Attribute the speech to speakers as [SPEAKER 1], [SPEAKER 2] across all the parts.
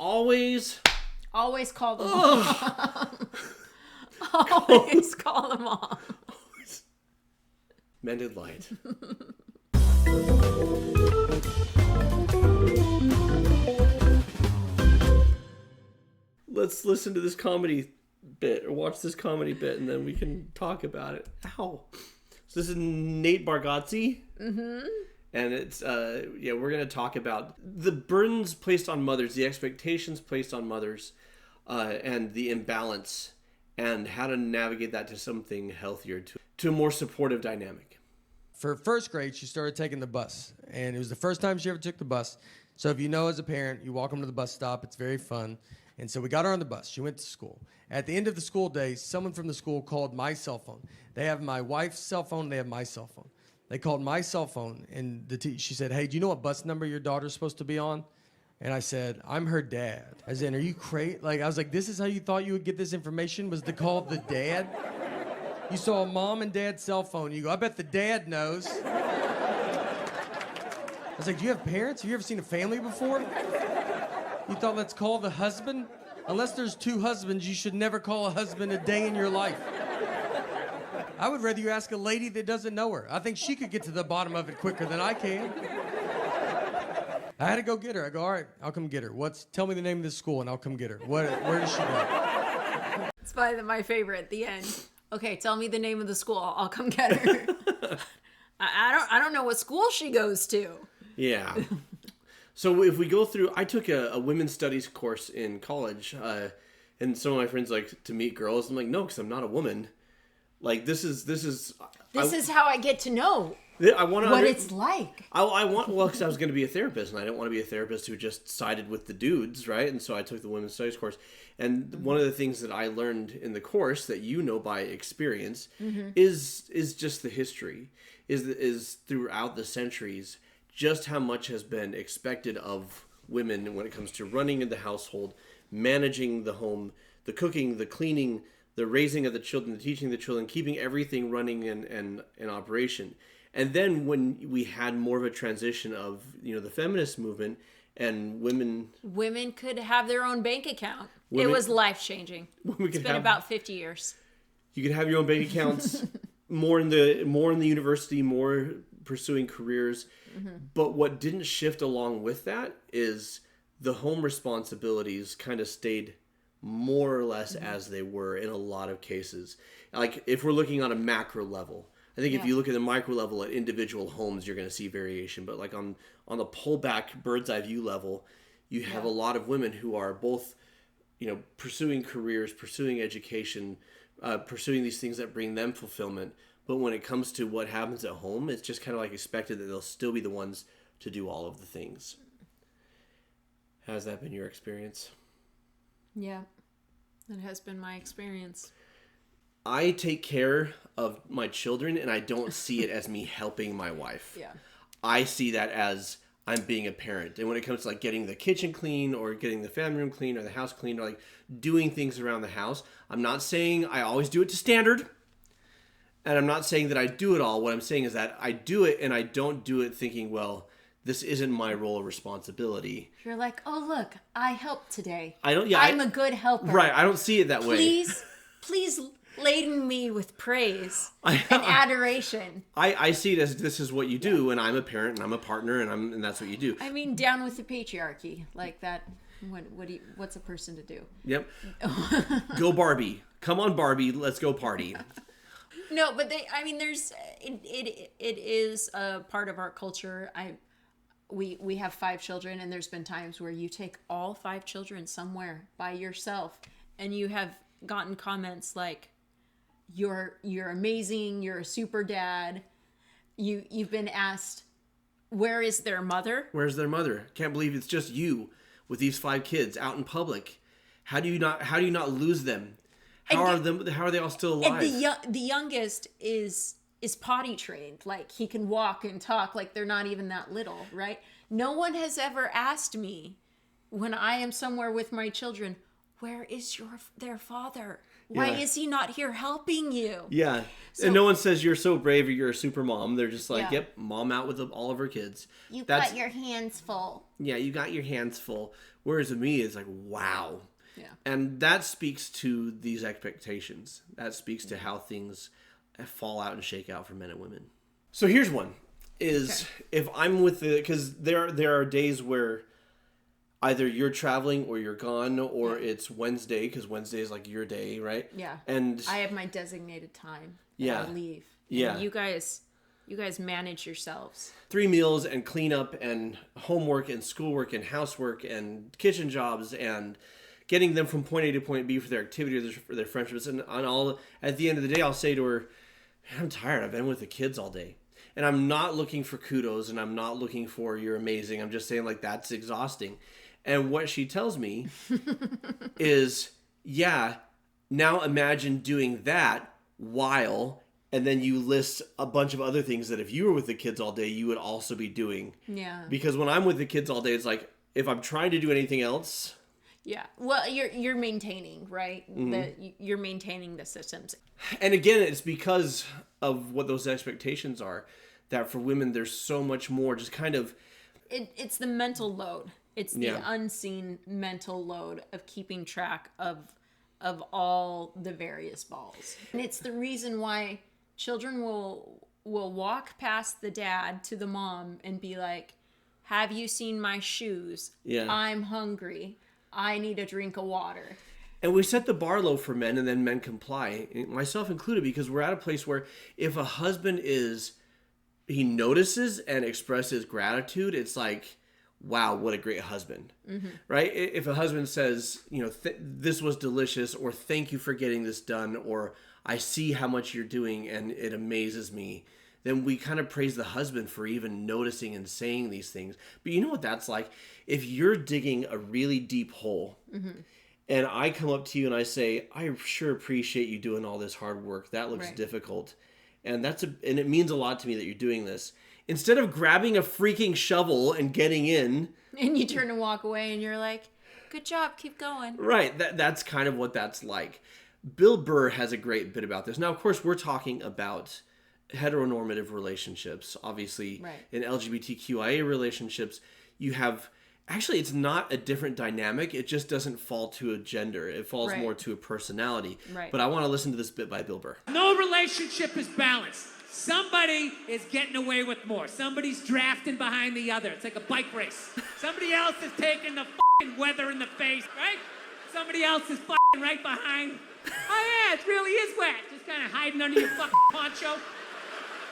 [SPEAKER 1] Always
[SPEAKER 2] call them mom. Always call them mom.
[SPEAKER 1] Mended light. Let's listen to this comedy bit or watch this comedy bit and then we can talk about it. Ow. So this is Nate Bargartze. Mm-hmm. And it's, we're going to talk about the burdens placed on mothers, the expectations placed on mothers, and the imbalance, and how to navigate that to something healthier, to a more supportive dynamic.
[SPEAKER 3] For first grade, she started taking the bus, and it was the first time she ever took the bus. So if you know as a parent, you walk them to the bus stop, it's very fun. And so we got her on the bus. She went to school. At the end of the school day, someone from the school called my cell phone. They have my wife's cell phone, they have my cell phone. They called my cell phone, and she said, hey, do you know what bus number your daughter's supposed to be on? And I said, I'm her dad. I said, are you crazy? I was like, this is how you thought you would get this information, was to call the dad? You saw a mom and dad's cell phone. You go, I bet the dad knows. I was like, do you have parents? Have you ever seen a family before? You thought, let's call the husband? Unless there's two husbands, you should never call a husband a day in your life. I would rather you ask a lady that doesn't know her. I think she could get to the bottom of it quicker than I can. I had to go get her. I go, all right, I'll come get her. Tell me the name of this school and I'll come get her. Where does she go?
[SPEAKER 2] It's probably my favorite at the end. Okay, tell me the name of the school. I'll come get her. I don't know what school she goes to.
[SPEAKER 1] Yeah. So if we go through, I took a women's studies course in college, and some of my friends like to meet girls. I'm like, no, because I'm not a woman. Like this is
[SPEAKER 2] how I get to know what it's like.
[SPEAKER 1] Because I was going to be a therapist, and I didn't want to be a therapist who just sided with the dudes, right? And so I took the women's studies course. And one of the things that I learned in the course that you know by experience is just the history, is throughout the centuries, just how much has been expected of women when it comes to running in the household, managing the home, the cooking, the cleaning, the raising of the children, the teaching the children, keeping everything running and in operation. And then when we had more of a transition of, the feminist movement and women
[SPEAKER 2] could have their own bank account. It was life-changing. It's been about 50 years.
[SPEAKER 1] You could have your own bank accounts, more in the university, more pursuing careers. Mm-hmm. But what didn't shift along with that is the home responsibilities kind of stayed more or less as they were in a lot of cases. Like if we're looking on a macro level, I think if you look at the micro level at individual homes, you're going to see variation. But like on the pullback bird's eye view level, you have a lot of women who are both, pursuing careers, pursuing education, pursuing these things that bring them fulfillment. But when it comes to what happens at home, it's just kind of like expected that they'll still be the ones to do all of the things. Has that been your experience?
[SPEAKER 2] Yeah, that has been my experience.
[SPEAKER 1] I take care of my children, and I don't see it as me helping my wife.
[SPEAKER 2] Yeah.
[SPEAKER 1] I see that as I'm being a parent. And when it comes to like getting the kitchen clean or getting the family room clean or the house clean or like doing things around the house, I'm not saying I always do it to standard. And I'm not saying that I do it all. What I'm saying is that I do it, and I don't do it thinking, well, this isn't my role or responsibility.
[SPEAKER 2] You're like, oh, look, I helped today.
[SPEAKER 1] I'm
[SPEAKER 2] a good helper.
[SPEAKER 1] Right, I don't see it that way.
[SPEAKER 2] Please laden me with praise and adoration.
[SPEAKER 1] I see it as this is what you do, and I'm a parent, and I'm a partner, and that's what you do.
[SPEAKER 2] I mean, down with the patriarchy. Like that, what's a person to do?
[SPEAKER 1] Yep. Go Barbie. Come on, Barbie, let's go party.
[SPEAKER 2] No, but there's, it is a part of our culture. We have 5 children, and there's been times where you take all 5 children somewhere by yourself, and you have gotten comments like, "You're amazing. You're a super dad." You've been asked, "Where is their mother?"
[SPEAKER 1] Where's their mother? Can't believe it's just you with these 5 kids out in public. How do you not lose them? How are they all still alive?
[SPEAKER 2] And the youngest is potty trained. Like, he can walk and talk like they're not even that little, right? No one has ever asked me when I am somewhere with my children, where is their father? Why is he not here helping you? Yeah.
[SPEAKER 1] And no one says you're so brave or you're a super mom. They're just like, yep, mom out with all of her kids.
[SPEAKER 2] Got your hands full.
[SPEAKER 1] Yeah, you got your hands full. Whereas with me, it's like, wow.
[SPEAKER 2] Yeah.
[SPEAKER 1] And that speaks to these expectations. That speaks to how things fall out and shake out for men and women. So here's one. If I'm with because there are days where either you're traveling or you're gone, or it's Wednesday, because Wednesday is like your day, right?
[SPEAKER 2] Yeah.
[SPEAKER 1] And
[SPEAKER 2] I have my designated time. I leave.
[SPEAKER 1] Yeah.
[SPEAKER 2] And you guys manage yourselves.
[SPEAKER 1] 3 meals and cleanup and homework and schoolwork and housework and kitchen jobs and getting them from point A to point B for their activity or for their friendships. And on all, at the end of the day, I'll say to her, I'm tired. I've been with the kids all day. And I'm not looking for kudos, and I'm not looking for you're amazing. I'm just saying, like, that's exhausting. And what she tells me is, now imagine doing that while, and then you list a bunch of other things that if you were with the kids all day, you would also be doing.
[SPEAKER 2] Yeah.
[SPEAKER 1] Because when I'm with the kids all day, it's like, if I'm trying to do anything else.
[SPEAKER 2] Yeah. Well, you're maintaining, right? You're maintaining the systems.
[SPEAKER 1] And again, it's because of what those expectations are, that for women, there's so much more just kind of...
[SPEAKER 2] It's the mental load. It's the unseen mental load of keeping track of all the various balls. And it's the reason why children will walk past the dad to the mom and be like, have you seen my shoes?
[SPEAKER 1] Yeah.
[SPEAKER 2] I'm hungry. I need a drink of water.
[SPEAKER 1] And we set the bar low for men, and then men comply, myself included, because we're at a place where if a husband he notices and expresses gratitude, it's like, wow, what a great husband, right? If a husband says, this was delicious, or thank you for getting this done, or I see how much you're doing and it amazes me, then we kind of praise the husband for even noticing and saying these things. But you know what that's like? If you're digging a really deep hole, and I come up to you and I say, I sure appreciate you doing all this hard work. That looks difficult. And and it means a lot to me that you're doing this. Instead of grabbing a freaking shovel and getting in.
[SPEAKER 2] And you turn and walk away and you're like, good job, keep going.
[SPEAKER 1] Right. That's kind of what that's like. Bill Burr has a great bit about this. Now, of course, we're talking about heteronormative relationships. Obviously, in LGBTQIA relationships, you have... Actually, it's not a different dynamic. It just doesn't fall to a gender. It falls more to a personality.
[SPEAKER 2] Right.
[SPEAKER 1] But I want to listen to this bit by Bill Burr.
[SPEAKER 4] No relationship is balanced. Somebody is getting away with more. Somebody's drafting behind the other. It's like a bike race. Somebody else is taking the fucking weather in the face, right? Somebody else is fucking right behind. Oh, yeah, it really is wet. Just kind of hiding under your fucking poncho.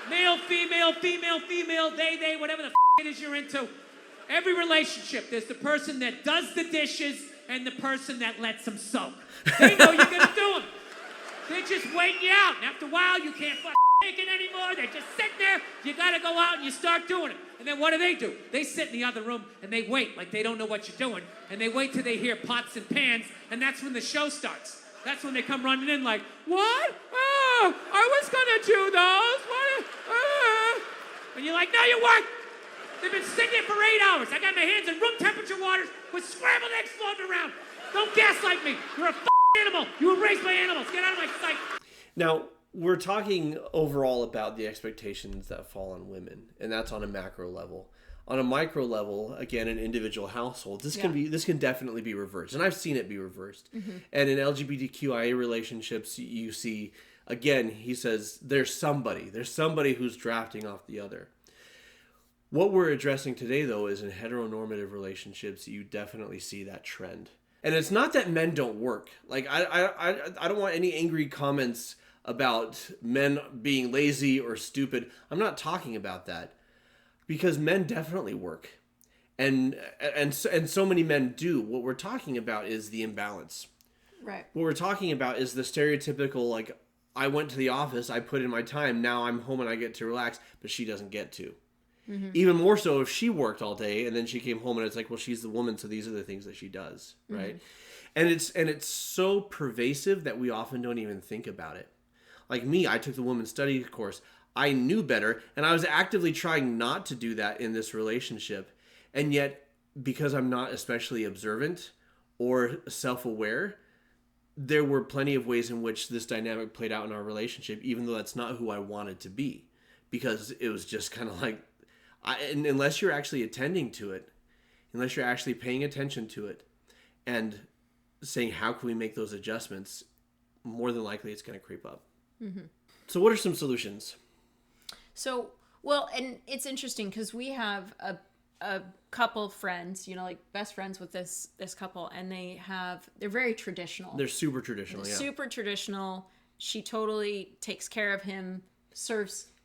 [SPEAKER 4] Male, female, female, female, they, whatever the it is you're into. Every relationship, there's the person that does the dishes and the person that lets them soak. They know you're going to do them. They're just waiting you out. And after a while, you can't fucking take it anymore. They're just sitting there. You got to go out and you start doing it. And then what do? They sit in the other room and they wait like they don't know what you're doing. And they wait till they hear pots and pans. And that's when the show starts. That's when they come running in like, what? Oh, I was going to do those. What? And you're like, no, you weren't. They've been sitting there for 8 hours. I got my hands in room temperature waters with scrambled eggs floating around. Don't gaslight me. You're a animal. You were raised by animals. Get out of my sight.
[SPEAKER 1] Now, we're talking overall about the expectations that fall on women, and that's on a macro level. On a micro level, again, in individual households, this can definitely be reversed, and I've seen it be reversed. And in LGBTQIA relationships, you see, again, he says there's somebody who's drafting off the other. What we're addressing today, though, is in heteronormative relationships, you definitely see that trend. And it's not that men don't work. Like, I don't want any angry comments about men being lazy or stupid. I'm not talking about that. Because men definitely work. And so many men do. What we're talking about is the imbalance.
[SPEAKER 2] Right.
[SPEAKER 1] What we're talking about is the stereotypical, like, I went to the office, I put in my time, now I'm home and I get to relax, but she doesn't get to. Even more so if she worked all day and then she came home and it's like, well, she's the woman, so these are the things that she does, right? And it's so pervasive that we often don't even think about it. Like me, I took the women's studies course. I knew better, and I was actively trying not to do that in this relationship. And yet, because I'm not especially observant or self-aware, there were plenty of ways in which this dynamic played out in our relationship, even though that's not who I wanted to be. Because it was just kind of like, unless you're actually attending to it, unless you're actually paying attention to it, and saying, how can we make those adjustments, more than likely it's going to creep up. So what are some solutions?
[SPEAKER 2] So, well, and it's interesting because we have a couple friends, like best friends with this couple, and they're very traditional.
[SPEAKER 1] They're super traditional.
[SPEAKER 2] Super traditional. She totally takes care of him,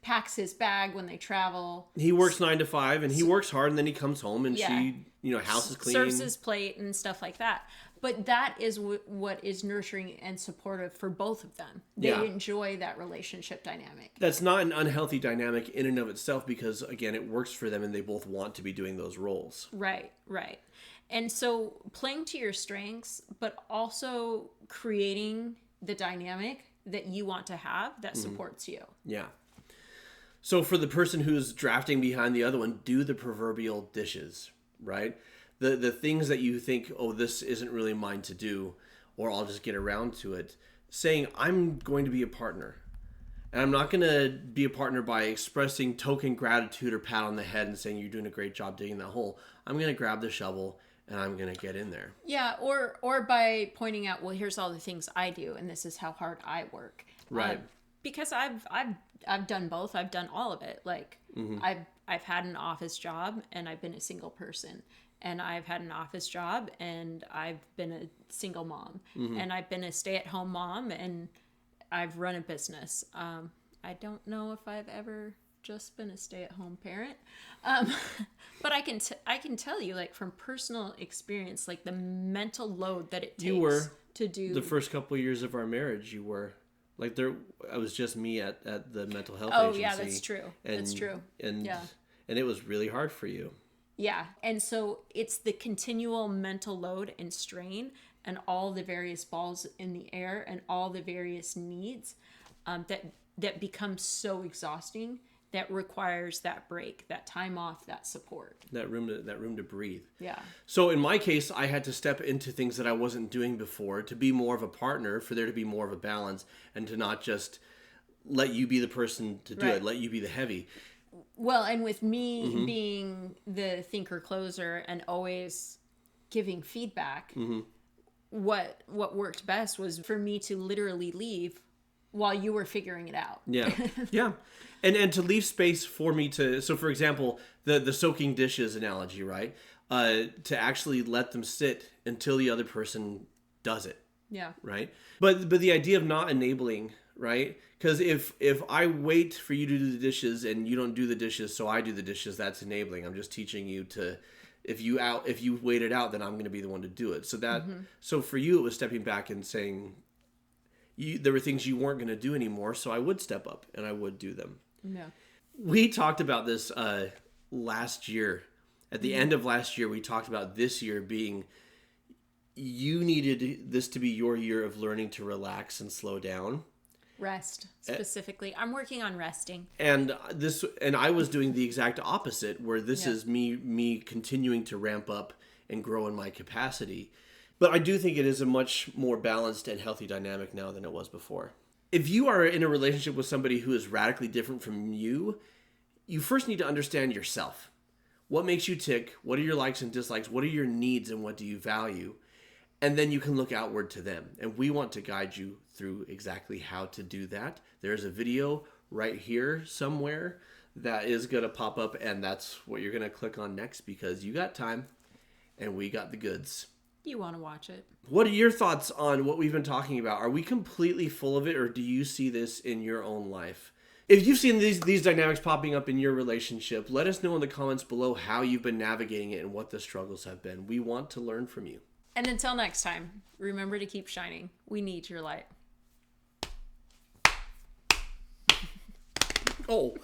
[SPEAKER 2] packs his bag when they travel.
[SPEAKER 1] He works 9 to 5 and he works hard, and then he comes home and she, house is clean.
[SPEAKER 2] Serves his plate and stuff like that. But that is what is nurturing and supportive for both of them. They enjoy that relationship dynamic.
[SPEAKER 1] That's not an unhealthy dynamic in and of itself, because, again, it works for them and they both want to be doing those roles.
[SPEAKER 2] Right. And so playing to your strengths, but also creating the dynamic that you want to have that supports you.
[SPEAKER 1] Yeah. So for the person who's drafting behind the other one, do the proverbial dishes, right? The things that you think, oh, this isn't really mine to do, or I'll just get around to it. Saying, I'm going to be a partner. And I'm not going to be a partner by expressing token gratitude or pat on the head and saying, you're doing a great job digging that hole. I'm going to grab the shovel and I'm going to get in there.
[SPEAKER 2] Yeah, or by pointing out, well, here's all the things I do, and this is how hard I work.
[SPEAKER 1] Right.
[SPEAKER 2] Because I've done both. I've done all of it. Like I've had an office job and I've been a single person. And I've had an office job and I've been a single mom. And I've been a stay-at-home mom and I've run a business. I don't know if I've ever just been a stay-at-home parent. But I can tell you, like, from personal experience, like the mental load that it takes to do.
[SPEAKER 1] The first couple of years of our marriage, you were. Like, I was just me at the mental health agency.
[SPEAKER 2] Yeah, that's true. That's true.
[SPEAKER 1] And it was really hard for you.
[SPEAKER 2] Yeah. And so it's the continual mental load and strain and all the various balls in the air and all the various needs that becomes so exhausting, that requires that break, that time off, that support.
[SPEAKER 1] That room to breathe.
[SPEAKER 2] Yeah.
[SPEAKER 1] So in my case, I had to step into things that I wasn't doing before to be more of a partner, for there to be more of a balance, and to not just let you be the person to do it, let you be the heavy.
[SPEAKER 2] Well, and with me being the thinker closer and always giving feedback, what worked best was for me to literally leave while you were figuring it out.
[SPEAKER 1] Yeah. Yeah. And to leave space for me to, so for example, the soaking dishes analogy, right? To actually let them sit until the other person does it.
[SPEAKER 2] Yeah.
[SPEAKER 1] Right? But the idea of not enabling, right? Because if I wait for you to do the dishes and you don't do the dishes, so I do the dishes, that's enabling. I'm just teaching you to, if you wait it out, then I'm going to be the one to do it. So that, so for you, it was stepping back and saying, there were things you weren't going to do anymore, so I would step up and I would do them.
[SPEAKER 2] Yeah.
[SPEAKER 1] We talked about this last year. At the end of last year, we talked about this year being, you needed this to be your year of learning to relax and slow down.
[SPEAKER 2] Rest, specifically. I'm working on resting.
[SPEAKER 1] And I was doing the exact opposite, where this is me continuing to ramp up and grow in my capacity. But I do think it is a much more balanced and healthy dynamic now than it was before. If you are in a relationship with somebody who is radically different from you, you first need to understand yourself. What makes you tick? What are your likes and dislikes? What are your needs and what do you value? And then you can look outward to them. And we want to guide you through exactly how to do that. There's a video right here somewhere that is going to pop up, and that's what you're going to click on next, because you got time and we got the goods.
[SPEAKER 2] You want to watch it.
[SPEAKER 1] What are your thoughts on what we've been talking about? Are we completely full of it, or do you see this in your own life? If you've seen these dynamics popping up in your relationship, let us know in the comments below how you've been navigating it and what the struggles have been. We want to learn from you.
[SPEAKER 2] And until next time, remember to keep shining. We need your light.
[SPEAKER 1] Oh.